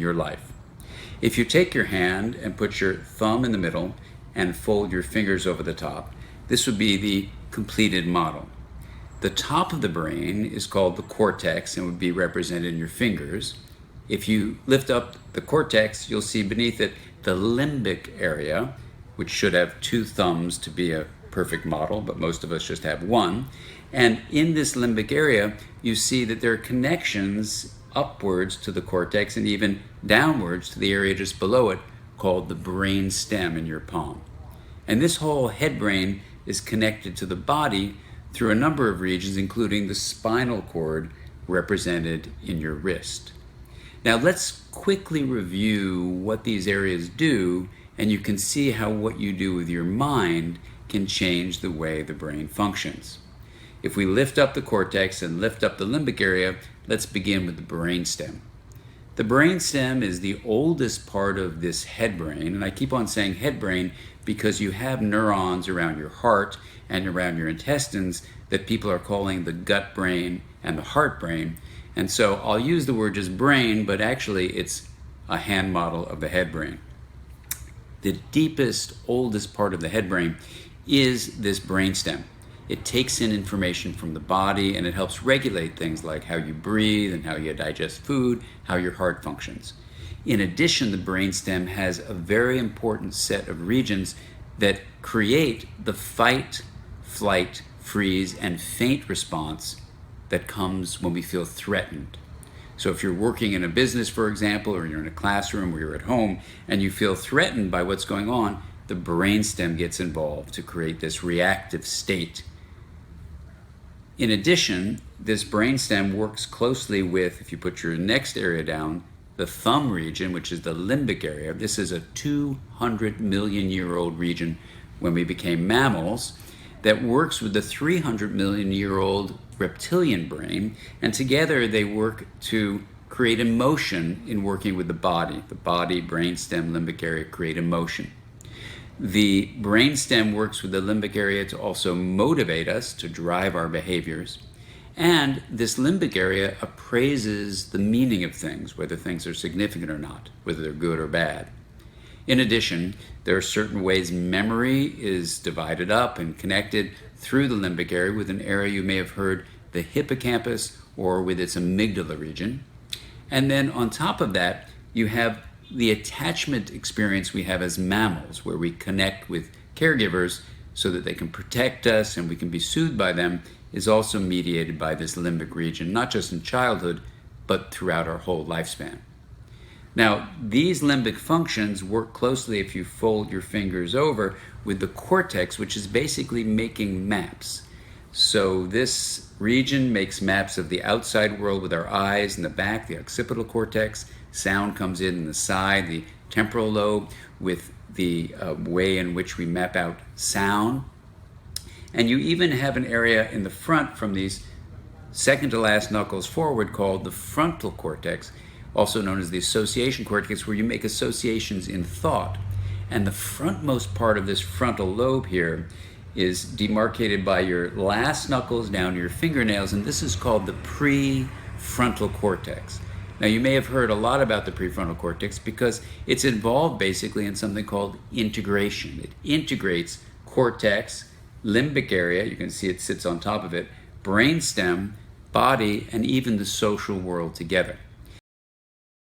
your life. If you take your hand and put your thumb in the middle and fold your fingers over the top, this would be the completed model. The top of the brain is called the cortex and would be represented in your fingers. If you lift up the cortex, you'll see beneath it the limbic area, which should have 2 thumbs to be a perfect model, but most of us just have 1. And in this limbic area, you see that there are connections upwards to the cortex and even downwards to the area just below it called the brainstem in your palm. And this whole head brain is connected to the body through a number of regions, including the spinal cord represented in your wrist. Now let's quickly review what these areas do, and you can see how what you do with your mind can change the way the brain functions. If we lift up the cortex and lift up the limbic area, let's begin with the brainstem. The brainstem is the oldest part of this head brain, and I keep on saying head brain because you have neurons around your heart and around your intestines that people are calling the gut brain and the heart brain. And so I'll use the word just brain, but actually it's a hand model of the head brain. The deepest, oldest part of the head brain is this brainstem. It takes in information from the body and it helps regulate things like how you breathe and how you digest food, how your heart functions. In addition, the brainstem has a very important set of regions that create the fight, flight, freeze, and faint response that comes when we feel threatened. So if you're working in a business, for example, or you're in a classroom or you're at home and you feel threatened by what's going on, the brainstem gets involved to create this reactive state. In addition, this brainstem works closely with, if you put your next area down, the thumb region, which is the limbic area. This is a 200 million year old region when we became mammals that works with the 300 million year old reptilian brain, and together they work to create emotion in working with the body. The body, brainstem, limbic area create emotion. The brainstem works with the limbic area to also motivate us, to drive our behaviors. And this limbic area appraises the meaning of things, whether things are significant or not, whether they're good or bad. In addition, there are certain ways memory is divided up and connected through the limbic area with an area you may have heard, the hippocampus, or with its amygdala region. And then on top of that, you have the attachment experience we have as mammals, where we connect with caregivers so that they can protect us and we can be soothed by them, is also mediated by this limbic region, not just in childhood, but throughout our whole lifespan. Now, these limbic functions work closely, if you fold your fingers over, with the cortex, which is basically making maps. So this region makes maps of the outside world with our eyes in the back, the occipital cortex. Sound comes in the side, the temporal lobe, with the way in which we map out sound. And you even have an area in the front from these second to last knuckles forward called the frontal cortex, also known as the association cortex, where you make associations in thought. And the frontmost part of this frontal lobe here is demarcated by your last knuckles down to your fingernails, and this is called the prefrontal cortex. Now, you may have heard a lot about the prefrontal cortex because it's involved basically in something called integration. It integrates cortex, limbic area, you can see it sits on top of it, brainstem, body, and even the social world together.